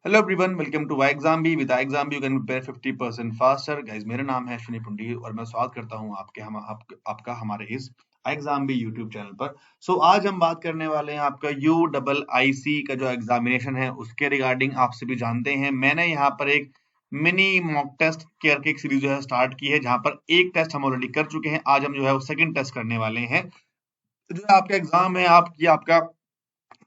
Hello everyone, welcome to exam B. With exam B you can prepare 50% faster. Guys, मेरा नाम है अश्विनी पुंडी और मैं स्वागत करता हूं आपका हमारे इस एग्जाम बी यूट्यूब चैनल पर। आज हम बात करने वाले हैं आपका UIIC का जो एग्जामिनेशन है उसके रिगार्डिंग। आप सभी जानते हैं मैंने यहाँ पर एक मिनी मॉक टेस्ट केयर की एक सीरीज जो है स्टार्ट की है, जहां पर एक टेस्ट हम ऑलरेडी कर चुके हैं। आज हम जो है वो सेकंड टेस्ट करने वाले हैं। तो जो आपका एग्जाम है आपका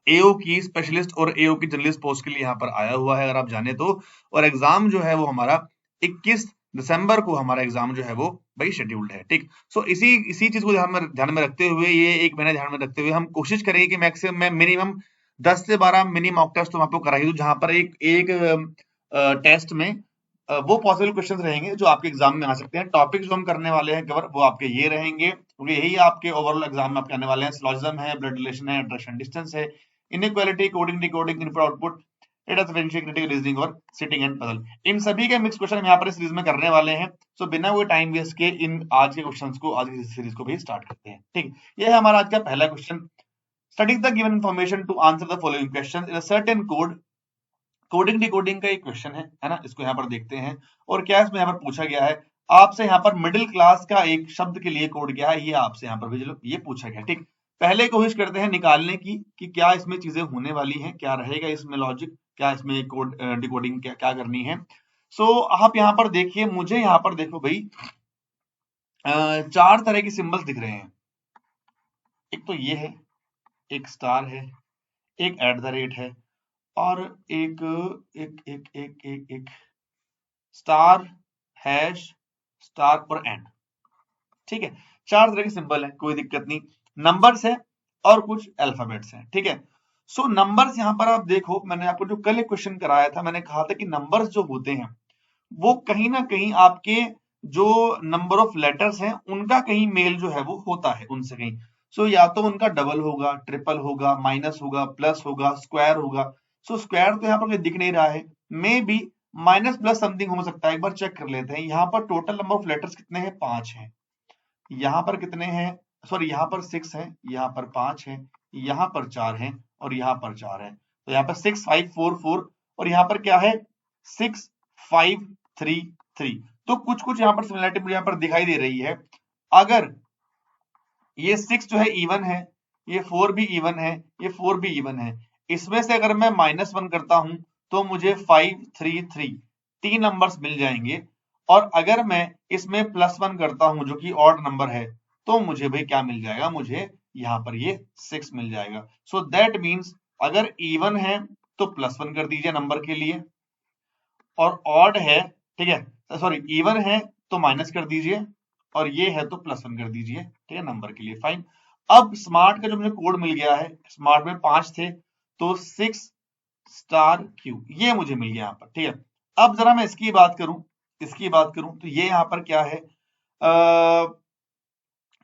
एओ की स्पेशलिस्ट और एओ की जर्नलिस्ट पोस्ट के लिए यहाँ पर आया हुआ है, अगर आप जाने तो। और एग्जाम जो है वो हमारा 21 दिसंबर को हमारा एग्जाम जो है वो भाई शेड्यूल्ड है। ठीक। इसी इसी चीज को ध्यान में रखते हुए, ये एक महीना ध्यान में रखते हुए हम कोशिश करेंगे कि मैक्सिमम मैं मिनिमम 10 से 12 मिनी मॉक टेस्ट तो आपको करा ही दूं, जहां पर एक एक टेस्ट में वो पॉसिबल क्वेश्चंस रहेंगे जो आपके एग्जाम में आ सकते हैं। टॉपिक जो हम करने वाले हैं कवर वो आपके ये रहेंगे, क्योंकि यही आपके ओवरऑल एग्जाम में आपके आने वाले हैं। सिलोजिज्म है, ब्लड रिलेशन है, अट्रैक्शन डिस्टेंस है, inequality, coding decoding, input output, data differentiate, critical reasoning और सिटिंग एंड पजल। इन सभी के मिक्स क्वेश्चन हम यहाँ पर इस सीरीज में करने वाले हैं। बिना कोई टाइम वेस्ट के इन आज के क्वेश्चंस को, आज की सीरीज को भी स्टार्ट करते हैं। ठीक। ये है हमारा आज का पहला question. Study the given information to answer the following question in a certain code. Coding decoding का एक क्वेश्चन है ना। इसको यहाँ पर देखते हैं। और क्या इसमें यहाँ पर पूछा गया है आपसे, यहाँ पर मिडिल क्लास का एक शब्द के लिए कोड क्या है, ये आपसे यहाँ पर ये पूछा गया। ठीक। पहले कोशिश करते हैं निकालने की कि क्या इसमें चीजें होने वाली हैं, क्या रहेगा इसमें लॉजिक, क्या इसमें कोड डिकोडिंग क्या करनी है। आप यहाँ पर देखिए, मुझे यहाँ पर देखो भाई, चार तरह की सिंबल्स दिख रहे हैं। एक तो ये है, एक स्टार है, एक एट द रेट है, और एक एक एक एक एक, एक स्टार, हैश, स्टार और एंड। ठीक है। चार तरह के सिंबल है, कोई दिक्कत नहीं। नंबर्स है और कुछ अल्फाबेट्स हैं। ठीक है। नंबर्स यहां पर आप देखो, मैंने आपको जो कल एक क्वेश्चन कराया था, मैंने कहा था कि नंबर्स जो होते हैं वो कहीं ना कहीं आपके जो नंबर ऑफ लेटर्स हैं उनका कहीं मेल जो है वो होता है उनसे कहीं। या तो उनका डबल होगा, ट्रिपल होगा, माइनस होगा, प्लस होगा, स्क्वायर होगा। स्क्वायर तो यहाँ पर दिख नहीं रहा है, may be minus plus something हो सकता है। एक बार चेक कर लेते हैं। यहाँ पर टोटल नंबर ऑफ लेटर्स कितने हैं? 5 हैं। यहाँ पर कितने हैं? सॉरी, यहाँ पर 6 है, यहाँ पर 5 है, यहाँ पर 4 है और यहाँ पर 4 है। तो यहाँ पर 6 5 4 4 और यहाँ पर क्या है? 6 5 3 3। तो कुछ कुछ यहाँ पर सिमिलरिटी मुझे यहाँ पर दिखाई दे रही है। अगर ये 6 जो है इवन है, ये 4 भी इवन है, ये 4 भी इवन है, इसमें से अगर मैं -1 करता हूं तो मुझे 5 3 3 तीन नंबर्स मिल जाएंगे। और अगर मैं इसमें +1 करता हूं जो कि ऑड नंबर है, तो मुझे भाई क्या मिल जाएगा? मुझे यहाँ पर ये 6 मिल जाएगा। दैट मीन्स अगर इवन है तो +1 कर दीजिए नंबर के लिए, और ऑड है, ठीक है, सॉरी, इवन है तो माइनस कर दीजिए, और ये है तो +1 कर दीजिए। ठीक है, नंबर के लिए। फाइन। अब स्मार्ट का जो मुझे कोड मिल गया है, स्मार्ट में 5 थे, तो 6 स्टार क्यू ये मुझे मिल गया यहाँ पर। ठीक है। अब जरा मैं इसकी बात करूं तो ये यहाँ पर क्या है?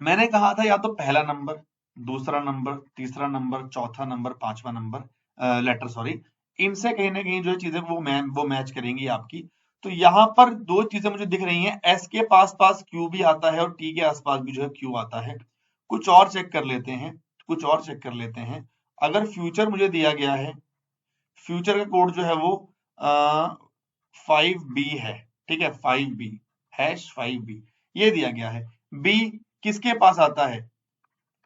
मैंने कहा था या तो पहला नंबर, दूसरा नंबर, तीसरा नंबर, चौथा नंबर, पांचवा नंबर, लेटर सॉरी, इनसे कहीं ना कहीं जो चीजें वो मैच करेंगी आपकी। तो यहाँ पर दो चीजें मुझे दिख रही हैं, एस के पास पास क्यू भी आता है और टी के आसपास भी जो है क्यू आता है। कुछ और चेक कर लेते हैं, अगर फ्यूचर मुझे दिया गया है, फ्यूचर का कोड जो है वो 5B है। ठीक है, 5B, हैश 5B ये दिया गया है। बी किसके पास आता है?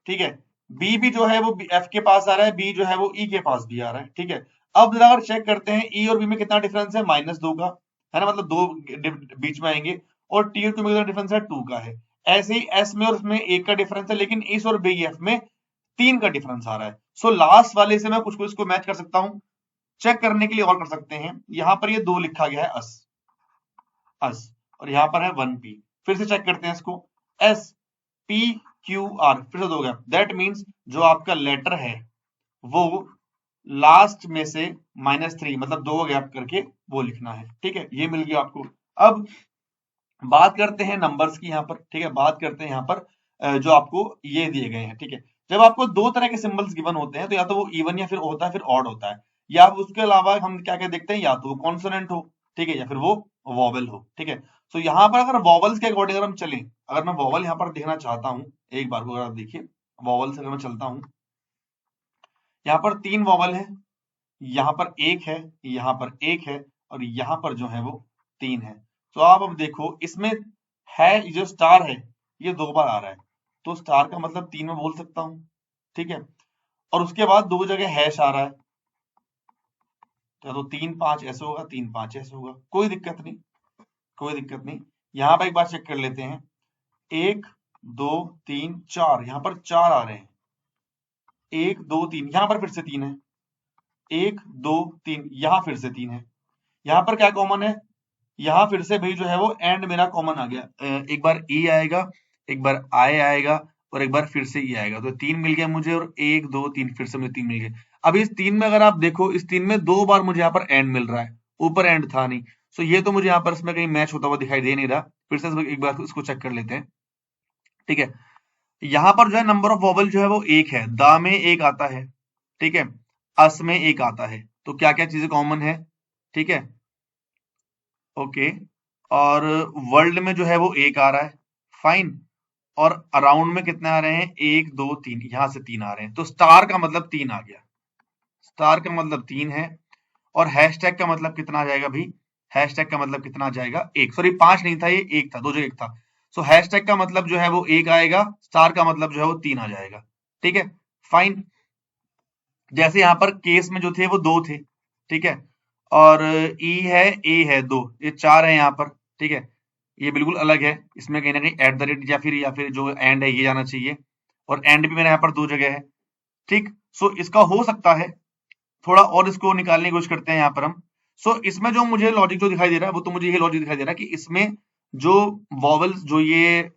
ठीक है, बी भी जो है वो एफ के पास आ रहा है, बी जो है वो ई के पास भी आ रहा है। ठीक है। अब अगर चेक करते हैं ई और बी में कितना डिफरेंस है, -2 का है ना, मतलब दो बीच में आएंगे। और टी और क्यू में कितना डिफरेंस है, 2 का है। ऐसे ही एस में और उसमें 1 का डिफरेंस है, लेकिन इस और बी एफ में 3 का डिफरेंस आ रहा है। लास्ट वाले से मैं कुछ कुछ को मैच कर सकता हूं। चेक करने के लिए और कर सकते हैं, यहां पर ये 2 लिखा गया है, अस, और यहां पर है 1P। फिर से चेक करते हैं इसको, एस पी क्यू आर, फिर से 2 गैप। दैट मीन्स जो आपका लेटर है वो लास्ट में से -3, मतलब 2 गैप करके वो लिखना है। ठीक है, ये मिल गया आपको। अब बात करते हैं नंबर्स की यहाँ पर। ठीक है, बात करते हैं यहाँ पर जो आपको ये दिए गए हैं। ठीक है, जब आपको दो तरह के सिंबल्स गिवन होते हैं तो या तो वो इवन या फिर होता है, फिर ऑड होता है, या उसके अलावा हम क्या क्या देखते हैं, या तो वो कॉन्सोनेंट हो, ठीक है, या फिर वो वॉवल हो। ठीक है। यहाँ पर अगर वॉवल्स के अकॉर्डिंग अगर हम चलें, अगर मैं वॉवल यहाँ पर देखना चाहता हूँ, एक बार को अगर आप देखिए, वॉवल से अगर मैं चलता हूँ, यहाँ पर 3 वॉवल है, यहाँ पर 1 है, यहाँ पर 1 है और यहाँ पर जो है वो 3 है। तो आप अब देखो इसमें है जो स्टार है ये 2 बार आ रहा है, तो स्टार का मतलब 3 में बोल सकता हूं, ठीक है। और उसके बाद 2 जगह हैश आ रहा है, तो 3 5 ऐसे होगा, 3 5 ऐसे होगा, कोई दिक्कत नहीं, कोई दिक्कत नहीं। यहाँ पर एक बार चेक कर लेते हैं, 1 2 3 4, यहाँ पर 4 आ रहे हैं, 1 2 3, यहाँ पर फिर से 3 है, 1 2 3, यहाँ फिर से 3 है। यहाँ पर क्या कॉमन है, यहाँ फिर से भाई जो है वो एंड मेरा कॉमन आ गया। एक बार ई आएगा, एक बार आई आएगा और एक बार फिर से ई आएगा, तो 3 मिल गया मुझे, और 1 2 3 फिर से मुझे 3 मिल गए। अब इस 3 में अगर आप देखो, इस 3 में 2 बार मुझे यहाँ पर एंड मिल रहा है, ऊपर एंड था नहीं, सो ये तो मुझे यहाँ पर इसमें कहीं मैच होता हुआ दिखाई दे नहीं रहा। फिर से एक बार इसको चेक कर लेते हैं, ठीक है। यहाँ पर जो है नंबर ऑफ वॉवल जो है वो 1 है, दा में 1 आता है, ठीक है, अस में 1 आता है, तो क्या क्या चीजें कॉमन है, ठीक है, ओके। और वर्ल्ड में जो है वो 1 आ रहा है, फाइन। और अराउंड में कितने आ रहे हैं, 1 2 3, यहां से 3 आ रहे हैं, तो स्टार का मतलब 3 आ गया, स्टार का मतलब 3 है। और हैशटैग का मतलब कितना आ जाएगा भाई, हैशटैग का मतलब कितना आ जाएगा, 1, सॉरी 5 नहीं था, ये 1 था, 2 जगह 1 था। सो हैशटैग का मतलब जो है वो 1 आएगा, स्टार का मतलब जो है वो 3 आ जाएगा, ठीक है, फाइन। जैसे यहाँ पर केस में जो थे वो 2 थे, ठीक है, और ई है, ए है 2, ये 4 है यहाँ पर, ठीक है, ये बिल्कुल अलग है, इसमें कहीं ना कहीं एट द रेट या फिर जो एंड है ये जाना चाहिए, और एंड भी मेरा यहाँ पर 2 जगह है, ठीक। सो इसका हो सकता है थोड़ा और इसको निकालने की कोशिश करते हैं यहाँ पर हम। सो इसमें जो मुझे लॉजिक जो दिखाई दे रहा है वो तो मुझे ये लॉजिक दिखाई दे रहा है कि इसमें जो वॉवल्स जो ये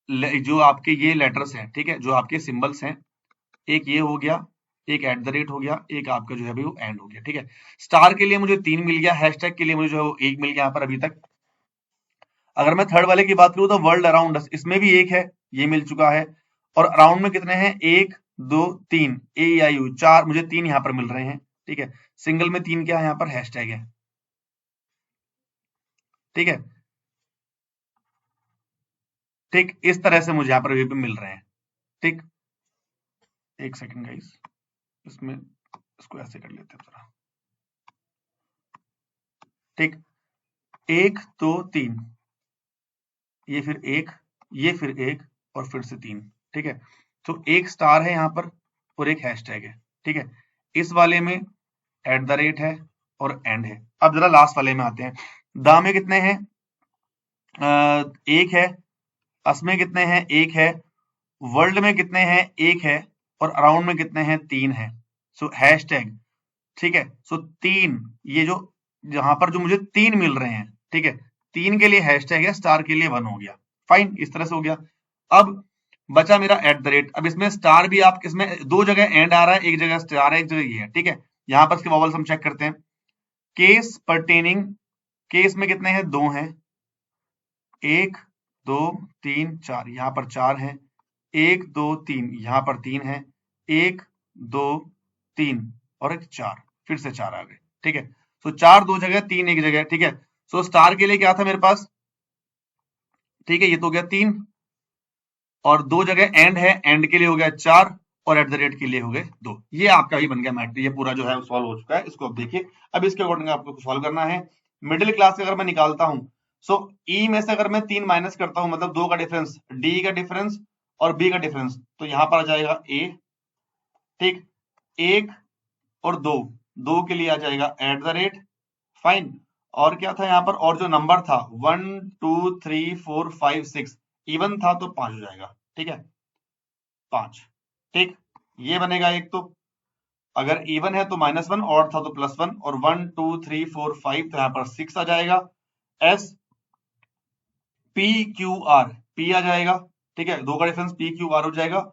जो आपके ये लेटर्स हैं, ठीक है, जो आपके सिंबल्स हैं, एक ये हो गया, एक एट द रेट हो गया, एक आपका जो है वो एंड हो गया, ठीक है। स्टार के लिए मुझे 3 मिल गया, हैशटैग के लिए मुझे जो है वो 1 मिल गया यहाँ पर अभी तक। अगर मैं थर्ड वाले की बात करूं तो वर्ल्ड अराउंड अस, इसमें भी 1 है, ये मिल चुका है। और अराउंड में कितने हैं, 1 2 3, ए आई यू 4, मुझे 3 यहाँ पर मिल रहे हैं, ठीक है। सिंगल में 3 क्या है, यहाँ पर हैशटैग है, ठीक है, ठीक। इस तरह से मुझे यहाँ पर भी मिल रहे हैं, ठीक। एक सेकंड गाइस, इसमें इसको ऐसे कर लेते हैं जरा, ठीक। 1 2 3, ये फिर 1, ये फिर 1 और फिर से 3, ठीक है। तो एक स्टार है यहाँ पर और एक हैशटैग है, ठीक है। इस वाले में एट द रेट है और एंड है। अब जरा लास्ट वाले में आते हैं, दा में कितने हैं, 1 है, अस में कितने हैं, 1 है, वर्ल्ड में कितने हैं, 1 है, और अराउंड में कितने हैं, 3 है। सो हैशटैग, ठीक है, सो 3, ये जो जहां पर जो मुझे 3 मिल रहे हैं, ठीक है, 3 के लिए हैशटैग है, स्टार के लिए 1 हो गया, फाइन, इस तरह से हो गया। अब बचा मेरा एट द रेट। अब इसमें स्टार भी आप, इसमें 2 जगह एंड आ रहा है, एक जगह स्टार है, एक जगह ये है, ठीक है। यहां पर इसके वॉवल्स हम चेक करते हैं, केस परटेनिंग, केस में कितने हैं, 2 हैं, 1 2 3 4, यहां पर 4 है, 1 2 3, यहां पर 3 है, 1 2 3 और एक 4, फिर से 4 आ गए, ठीक है। सो 4 2 जगह, 3 एक जगह, ठीक है। सो स्टार के लिए क्या था मेरे पास, ठीक है, ये तो हो गया 3, और 2 जगह एंड है, एंड के लिए हो गया 4, और एट द रेट के लिए हो गए 2। ये आपका ही बन गया मैट्रिक्स, ये पूरा जो है सॉल्व हो चुका है। इसको अब देखिए, अब इसके अकॉर्डिंग आपको सॉल्व करना है। मिडिल क्लास अगर मैं निकालता हूं, सो ई में से अगर मैं 3 माइनस करता हूं, मतलब 2 का डिफरेंस, डी का डिफरेंस और बी का डिफरेंस, तो यहां पर आ जाएगा ए, ठीक, 1 और 2, 2 के लिए आ जाएगा एट द रेट, फाइन। और क्या था यहाँ पर, और जो नंबर था 1 2 3 4 5 6, इवन था तो 5 हो जाएगा, ठीक है, 5, ठीक। ये बनेगा एक, तो अगर इवन है तो -1, और था तो +1, और 1 2 3 4 5, तो यहाँ पर 6 आ जाएगा। S P Q R, P आ जाएगा, ठीक है, 2 का डिफरेंस पी क्यू आर हो जाएगा।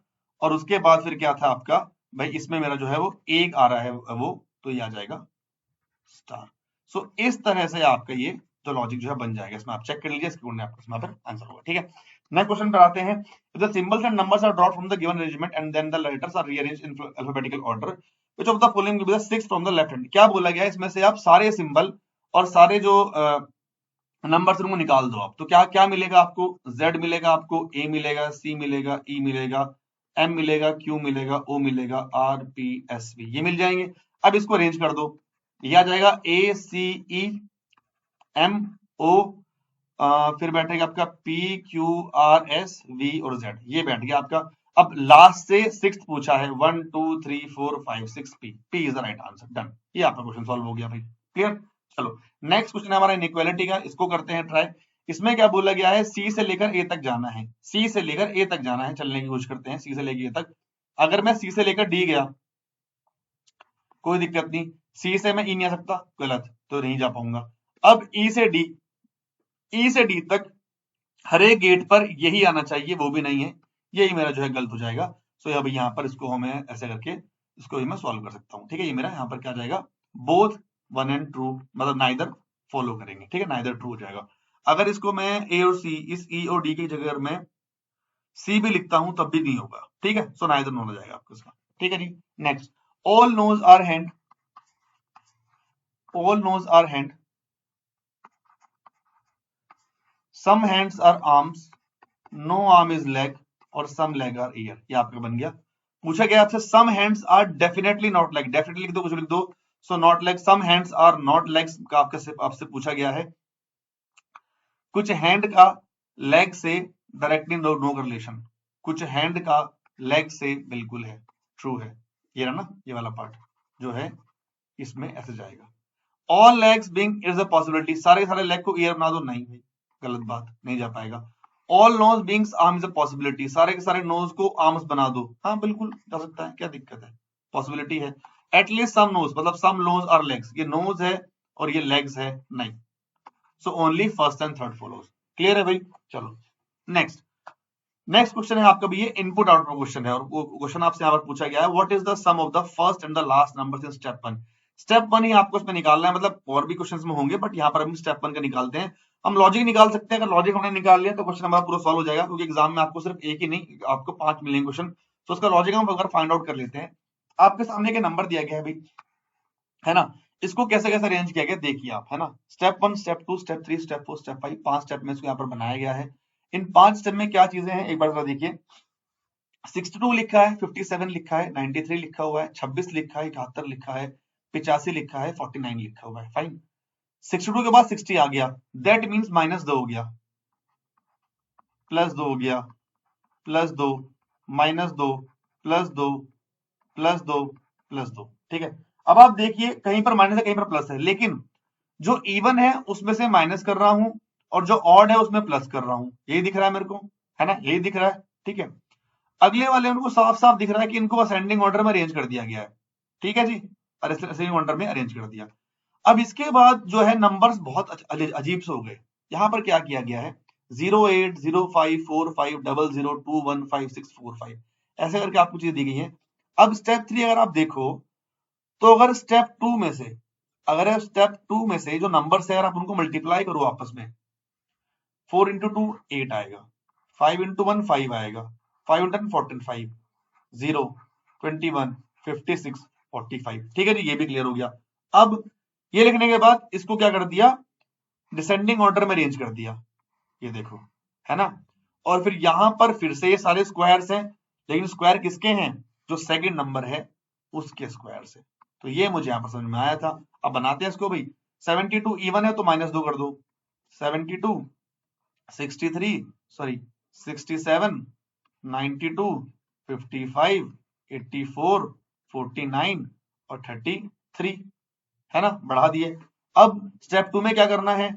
और उसके बाद फिर क्या था आपका, भाई इसमें मेरा जो है वो 1 आ रहा है वो, तो ये आ जाएगा स्टार। सो इस तरह से आपका ये जो लॉजिक जो है बन जाएगा, इसमें आप चेक कर लीजिए, इसके आपको इसमें पर आंसर होगा, ठीक है। नेक्स्ट क्वेश्चन पर आते हैं। The symbols and numbers are drawn from the given arrangement and then the letters are rearranged in alphabetical order, which of the following will be the sixth from the left hand. क्या बोला गया है, इसमें से आप सारे symbol और सारे जो नंबर से उनको निकाल दो आप, तो क्या क्या मिलेगा आपको, Z मिलेगा, आपको A मिलेगा, C मिलेगा, E मिलेगा, M मिलेगा, Q मिलेगा, O मिलेगा, R P S V, ये मिल जाएंगे। अब इसको अरेंज कर दो, ये आ जाएगा ACEMO, फिर बैठेगा आपका PQRSV और Z, ये बैठ गया आपका। अब लास्ट से सिक्स्थ पूछा है, 1 2 3 4 5 6 P is the right answer. Done, ये आपका क्वेश्चन सॉल्व हो गया भाई। क्लियर। चलो नेक्स्ट क्वेश्चन है हमारा इनइक्वालिटी का, इसको करते हैं ट्राई। इसमें क्या बोला गया है, सी से लेकर ए तक जाना है, सी से लेकर ए तक जाना है, चलने की कोशिश करते हैं सी से लेकर ए तक। अगर मैं सी से लेकर डी गया कोई दिक्कत नहीं, सी से मैं ई नहीं आ सकता, गलत, तो नहीं जा पाऊंगा। अब ई से डी, ई से डी तक हर एक गेट पर यही आना चाहिए, वो भी नहीं है, यही मेरा जो है गलत हो जाएगा। सो अब यहाँ पर इसको हमें ऐसे करके इसको ही मैं सॉल्व कर सकता हूँ। ठीक है, ये मेरा यहाँ पर क्या जाएगा, बोथ 1 एंड ट्रू, मतलब नाइदर फॉलो करेंगे। ठीक है, नाइदर ट्रू हो जाएगा। अगर इसको मैं ए और सी, इस ई और डी की जगह मैं सी भी लिखता हूं तब भी नहीं होगा। ठीक है, सो नाइदर नो हो जाएगा आपका इसका। ठीक है जी। Next, all nose are hand, all nose are hand, some hands are arms, no arm is leg, और सम लेग आर ईयर। ये आपका बन गया। पूछा गया आपसे some hands are definitely not leg, definitely लिख दो, कुछ लिख दो। So not leg, some hands are not legs का आपसे पूछा गया है। कुछ हैंड का लेग से डायरेक्टली नो रिलेशन, कुछ हैंड का लेग से बिल्कुल है, ट्रू है। ये रहा ना, ये वाला पार्ट जो है इसमें ऐसे जाएगा। All legs being is a possibility, सारे सारे लेग को ईयर बना दो, नहीं भाई गलत बात, नहीं जा पाएगा। All nose being arm is a possibility, सारे के सारे नोज को आर्म्स बना दो, हाँ बिल्कुल जा सकता है, क्या दिक्कत है, पॉसिबिलिटी है। एटलीस्ट सम नोज, मतलब सम नोज आर लेग्स, ये नोज है और ये लेग्स है, नहीं। So only first and third follows. Clear है भाई। चलो नेक्स्ट, नेक्स्ट क्वेश्चन है आपका भी, ये इनपुट आउटपुट क्वेश्चन है, और वो क्वेश्चन आपसे यहाँ पर पूछा गया है, what is the sum of the first and the last numbers in step 1। Step 1 ही आपको इसमें निकालना है, मतलब और भी क्वेश्चंस में होंगे, बट यहाँ पर हम स्टेप 1 का निकालते हैं। हम लॉजिक निकाल सकते हैं, अगर लॉजिक हमने निकाल लिया तो क्वेश्चन हमारा पूरा सॉल्व हो जाएगा, क्योंकि एग्जाम में आपको सिर्फ एक ही नहीं, आपको 5 मिलेंगे क्वेश्चन, तो उसका लॉजिक हम अगर फाइंड आउट कर लेते हैं। आपके सामने के नंबर दिया गया है भाई, है ना, इसको कैसे कैसे अरेंज किया गया देखिए आप, है ना। Step 1, step 2, step 3, step 4, step 5, 5 step में इसको यहाँ पर बनाया गया है। इन 5 स्टेप में क्या चीजें हैं एक बार जरा देखिए। 62 लिखा है, 57 लिखा है, 93 लिखा हुआ है, 26 लिखा है, 71 लिखा है, 85 लिखा है, 49 लिखा हुआ है। फाइन, 62 के बाद 60 आ गया, दैट मींस -2 हो गया, +2 हो गया, +2, -2, +2, +2, +2। ठीक है, अब आप देखिए कहीं पर माइनस है कहीं पर प्लस है, लेकिन जो इवन है उसमें से माइनस कर रहा हूं और जो ऑड है उसमें प्लस कर रहा हूं, यही दिख रहा है मेरे को, है ना, यही दिख रहा है। ठीक है, अगले वाले उनको साफ साफ दिख रहा है कि इनको असेंडिंग ऑर्डर में अरेंज कर दिया गया है। ठीक है जी, असेंडिंग ऑर्डर में अरेंज कर दिया। अब इसके बाद जो है नंबर्स बहुत अजीब से हो गए। यहां पर क्या किया गया है, 08054500215645, ऐसे करके आपको चीज दी गई है। अब स्टेप 3 अगर आप देखो, तो अगर स्टेप 2 में से, अगर स्टेप 2 में से जो नंबर्स है अगर आप उनको मल्टीप्लाई करो आपस में, 4 इंटू 2 8 आएगा, 5 इंटू 1 5 आएगा, 5 इंटू 45, 0, 21, 56, 45। ठीक है जी, ये भी क्लियर हो गया। अब ये लिखने के बाद इसको क्या कर दिया, डिसेंडिंग ऑर्डर में अरेंज कर दिया, ये देखो, है ना। और फिर यहां पर फिर से ये सारे स्क्वायर्स हैं, लेकिन स्क्वायर किसके हैं, जो सेकंड नंबर है उसके स्क्वायर से। तो ये मुझे यहां पर समझ में आया था। अब बनाते हैं इसको भाई। 72 इवन है तो -2 कर दो, 72, 63, सॉरी 67, 92, 55, 84, 49 और 33, है ना, बढ़ा दिए। अब स्टेप 2 में क्या करना है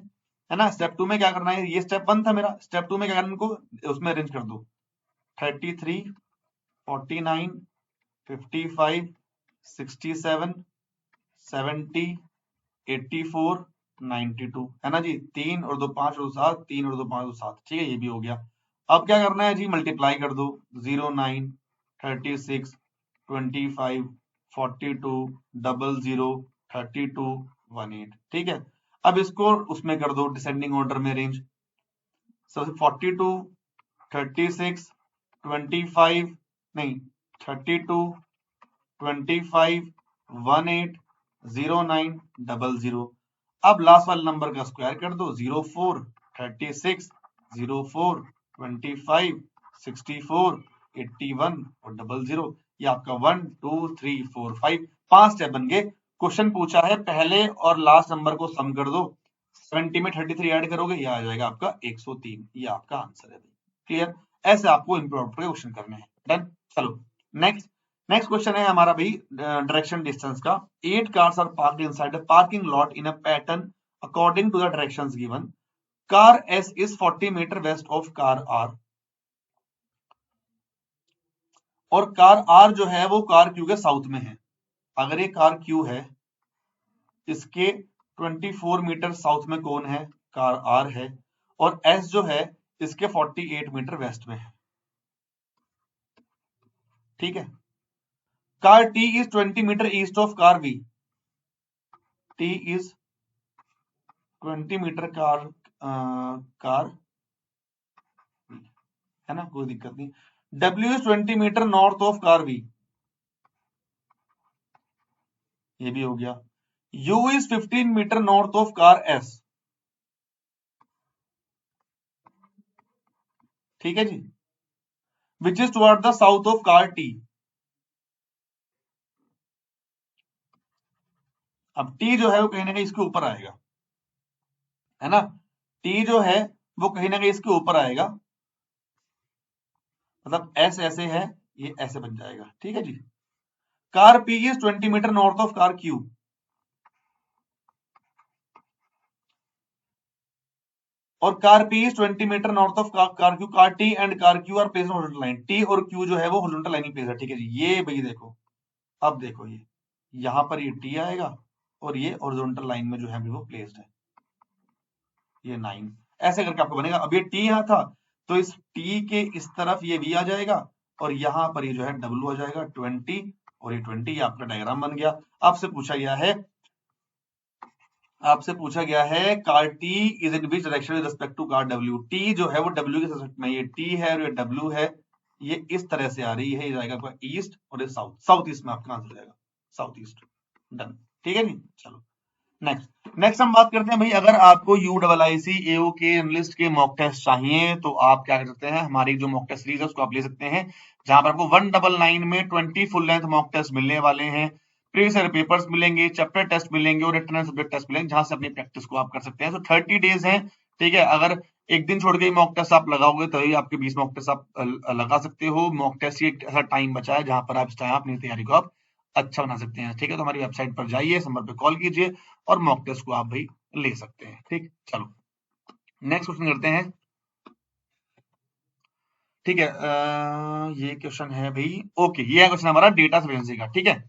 ना, स्टेप 2 में क्या करना है, ये स्टेप 1 था मेरा, स्टेप 2 में क्या करना, इनको उसमें अरेंज कर दो, 33, 49, 55, 67, 70, 84, 92, है ना जी। 3 और 2 5 और 2 7, 3 और 2 5 और 7, ठीक है, ये भी हो गया। अब क्या करना है जी, मल्टीप्लाई कर दो, 09, 36, 25, 42, 00, 32, 18। ठीक है, अब इसको उसमें कर दो डिसेंडिंग ऑर्डर में अरेंज। सबसे 42, 36, 25, नहीं 32, 25, 18, 09, 00। अब लास्ट वाले नंबर का स्क्वायर कर दो, 04, 36, 04, 25, 64, 81 और 00। ये आपका 1 2 3 4 5 5 स्टेप बन गए। क्वेश्चन पूछा है पहले और लास्ट नंबर को सम कर दो, 70 में 33 ऐड करोगे, ये आ जाएगा आपका 103। ये आपका आंसर है। क्लियर? ऐसे आपको इम्प्रोम्प्टू के क्वेश्चन करने हैं। डन। चलो नेक्स्ट क्वेश्चन है हमारा भाई डायरेक्शन डिस्टेंस का। 8 cars are parked inside a parking lot in a pattern according to the directions given. Car S is 40 metre west of car R और कार R जो है वो कार Q के south में है। अगर ये कार Q है, इसके 24 मीटर साउथ में कौन है? कार R है। और S जो है इसके 48 मीटर वेस्ट में है। ठीक है। Car T is 20 metre east of car V। T is 20 metre car है ना, कोई दिक्कत नहीं। W is 20 metre north of car V। ये भी हो गया। U is 15 metre north of car S। ठीक है जी। Which is toward the south of car T। अब T जो है वो कहीं ना कहीं इसके ऊपर आएगा, है ना। T जो है वो कहीं ना कहीं इसके ऊपर आएगा, मतलब S ऐसे है, ये ऐसे बन जाएगा। ठीक है जी। Car P is 20 metre north of car Q। और car P is 20 metre north of car Q। Car T and car Q are placed on horizontal line. T और Q जो है वो हॉरिजॉन्टल लाइन प्लेस है। ठीक है जी। ये भाई देखो, अब देखो ये यहां पर ये T आएगा और ये हॉरिजॉन्टल लाइन में जो है वो प्लेस्ड है, ये 9। ऐसे करके आपको बनेगा। अब ये T यहां था तो इस T के इस तरफ ये V आ जाएगा और यहां पर ये जो है W आ जाएगा 20 और ये 20। ये आपका डायग्राम बन गया। आपसे पूछा गया है car T is in which direction with respect to car W। T जो है वो W के रिस्पेक्ट में, ये T है और ये W है, ये इस तरह से आ रही है। ये जाएगा आपका ईस्ट और ये साउथ ईस्ट में आपका आंसर जाएगा, साउथ ईस्ट। डन। ठीक है जी। चलो नेक्स्ट हम बात करते हैं भाई, अगर आपको UIIC AO के एनालिस्ट के मॉक टेस्ट चाहिए तो आप क्या कर सकते हैं, हमारी जो मॉक टेस्ट सीरीज है उसको आप ले सकते हैं, जहां पर आपको 199 में 20 फुल लेंथ मॉक टेस्ट मिलने वाले हैं। प्रीवियस ईयर पेपर्स मिलेंगे, चैप्टर टेस्ट मिलेंगे और रिटन सब्जेक्ट टेस्ट मिलेंगे, जहां से अपनी प्रैक्टिस को आप कर सकते हैं। तो 30 डेज है। ठीक है। अगर एक दिन छोड़ के मॉक टेस्ट आप लगाओगे तो आपके 20 मॉक टेस्ट आप लगा सकते हो। मॉक टेस्ट ही एक ऐसा टाइम बचा है जहां पर आप इस टाइम अपनी तैयारी को आप अच्छा बना सकते हैं। ठीक है। तो हमारी वेबसाइट पर जाइए, इस नंबर पे कॉल कीजिए और मॉक टेस्ट को आप भाई ले सकते हैं। ठीक। चलो नेक्स्ट क्वेश्चन करते हैं। ठीक है। ये क्वेश्चन है भाई, ओके, ये है क्वेश्चन हमारा डेटा सफिशिएंसी का। ठीक है।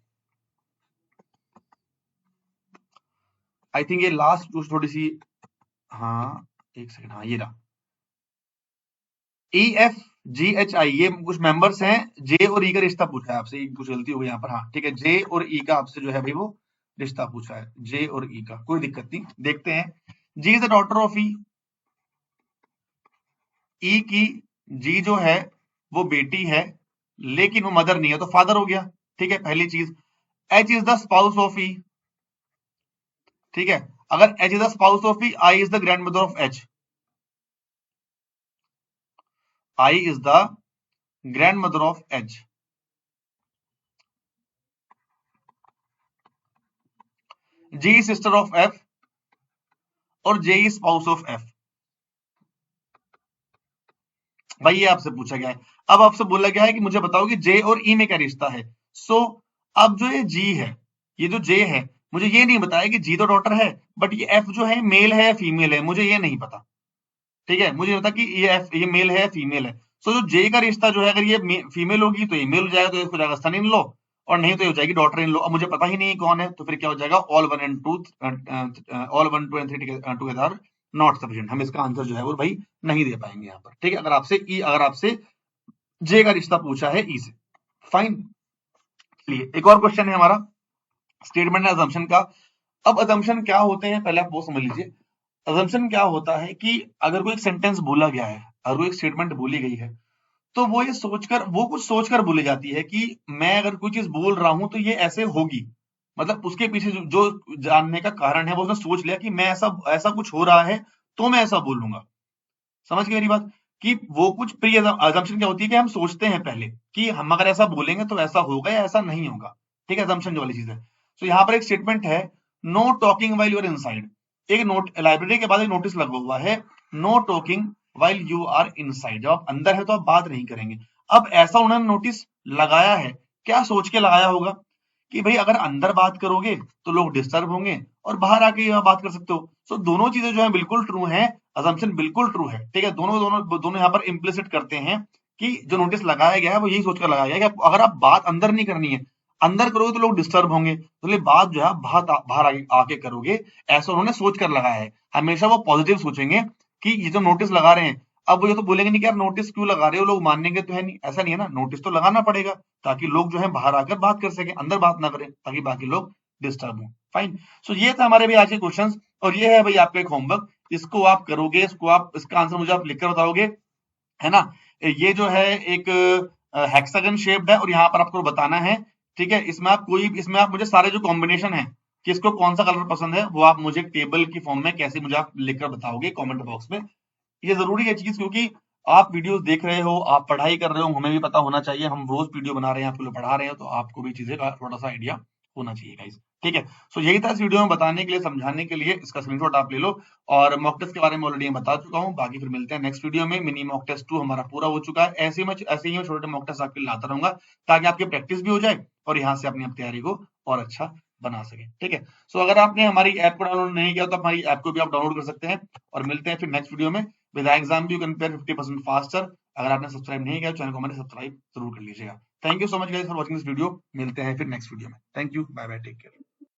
आई थिंक ये लास्ट थोड़ी सी, हाँ एक सेकंड, हाँ ये रहा। EFGHI ये कुछ मेंबर्स हैं। जे और ई का रिश्ता पूछा है आपसे, कुछ गलती हो गई यहाँ पर। हाँ ठीक है, जे और ई का आपसे जो है भाई वो रिश्ता पूछा है, जे और ई का, कोई दिक्कत नहीं। देखते हैं। जी इज द डॉटर ऑफ ई। ई की जी जो है वो बेटी है लेकिन वो मदर नहीं है, तो फादर हो गया। ठीक है, पहली चीज। H is the spouse of E. ठीक है। अगर H is the spouse of E, I is the grandmother of H. I is the grandmother of H. G sister of F और J is spouse of F. भाई ये आपसे पूछा गया है। अब आपसे बोला गया है कि मुझे बताओ कि जे और ई में क्या रिश्ता है। सो अब जो ये जी है, ये जो जे है, मुझे ये नहीं बताया कि जी तो डॉटर है, बट ये एफ जो है मेल है फीमेल है, मुझे ये नहीं पता। ठीक है, मुझे पता कि ये एफ ये मेल है फीमेल है। सो जो जे का रिश्ता जो है, अगर ये फीमेल होगी तो ये मेल हो जाएगा, तो इसको जाएगा सन इन लॉ, और नहीं तो ये हो जाएगी डॉटर इन लॉ। अब मुझे पता ही नहीं है कौन है, तो फिर क्या हो जाएगा, all 1 and 2 all 1 2 and 3 together not sufficient. हम इसका आंसर जो है वो भाई नहीं दे पाएंगे यहाँ पर। ठीक है, अगर आपसे जे का रिश्ता पूछा है ई से। फाइन। चलिए एक और क्वेश्चन है हमारा स्टेटमेंट एंड अजम्पशन का। अब अजम्पशन क्या होते हैं पहले आप वो समझ लीजिए। अजम्पशन क्या होता है कि अगर कोई एक सेंटेंस बोला गया है, अगर कोई एक स्टेटमेंट बोली गई है, तो वो कुछ सोचकर बोली जाती है कि मैं अगर कोई चीज बोल रहा हूं तो ये ऐसे होगी। मतलब उसके पीछे जो जानने का कारण है वो उसने सोच लिया कि मैं ऐसा कुछ हो रहा है तो मैं ऐसा बोलूंगा। समझ गए मेरी बात? कि वो कुछ प्री अजम्पशन क्या होती है कि हम सोचते हैं पहले कि हम अगर ऐसा बोलेंगे तो ऐसा होगा या ऐसा नहीं होगा। ठीक है, अजम्पशन जो वाली चीज है। सो यहाँ पर एक स्टेटमेंट है, no talking while you're inside. एक नोट लाइब्रेरी के बाद एक नोटिस लगा हुआ है, no talking while you are inside. जब आप अंदर है तो आप बात नहीं करेंगे। अब ऐसा उन्होंने नोटिस लगाया है, क्या सोच के लगाया होगा कि भाई अगर अंदर बात करोगे तो लोग डिस्टर्ब होंगे और बाहर आके बात कर सकते हो। सो दोनों चीजें जो है बिल्कुल ट्रू है, अजम्पशन बिल्कुल ट्रू है, ठीक है। दोनों दोनों दोनों यहाँ पर इम्प्लिसिट करते हैं कि जो नोटिस लगाया गया है वो यही सोचकर लगाया गया है कि अगर आप बात अंदर नहीं करनी है, अंदर करोगे तो लोग डिस्टर्ब होंगे, तो बात जो है बाहर आके करोगे, ऐसा उन्होंने सोच कर लगाया है। हमेशा वो पॉजिटिव सोचेंगे कि ये जो नोटिस लगा रहे हैं, अब वो ये तो बोलेंगे नहीं कि यार नोटिस क्यों लगा रहे हो, लोग मानेंगे तो है नहीं, ऐसा नहीं है ना, नोटिस तो लगाना पड़ेगा ताकि लोग जो है बाहर आकर बात कर सके, अंदर बात ना करें ताकि बाकी लोग डिस्टर्ब हो। फाइन। सो ये था हमारे भाई आज के क्वेश्चंस, और ये है भाई आपका एक होमवर्क, इसको आप करोगे, इसको आप इसका आंसर मुझे आप लिखकर बताओगे, है ना। ये जो है एक हेक्सागन शेप्ड है और यहाँ पर आपको बताना है, ठीक है। इसमें आप मुझे सारे जो कॉम्बिनेशन है कि इसको कौन सा कलर पसंद है वो आप मुझे टेबल की फॉर्म में कैसे मुझे आप लिखकर बताओगे कमेंट बॉक्स में। ये जरूरी है चीज, क्योंकि आप वीडियोस देख रहे हो, आप पढ़ाई कर रहे हो, हमें भी पता होना चाहिए, हम रोज वीडियो बना रहे हैं, आपको पढ़ा रहे हैं, तो आपको भी चीजें का थोड़ा सा आइडिया होना चाहिए गाइस, ठीक है। सो यही था इस वीडियो में बताने के लिए, समझाने के लिए, इसका स्क्रीनशॉट आप ले लो। और मॉक टेस्ट के बारे में ऑलरेडी बता चुका हूँ, बाकी फिर मिलते हैं नेक्स्ट वीडियो में। मिनी मॉक टेस्ट 2 हमारा पूरा हो चुका है, ऐसे ही मैं छोटे मॉक टेस्ट आपके लिए लाता रहूंगा ताकि आपकी प्रैक्टिस भी हो जाए और यहाँ से अपनी तैयारी को और अच्छा बना सके, ठीक है। सो अगर आपने हमारी ऐप को डाउनलोड नहीं किया तो हमारी ऐप को भी आप डाउनलोड कर सकते हैं, और मिलते हैं फिर नेक्स्ट वीडियो में with exam you compare 50% faster. अगर आपने सब्सक्राइब नहीं किया तो चैनल को मैंने सब्सक्राइब जरूर कर लीजिएगा। Thank you so much guys for watching this video, मिलते हैं फिर नेक्स्ट वीडियो में। Thank you, bye bye, take care.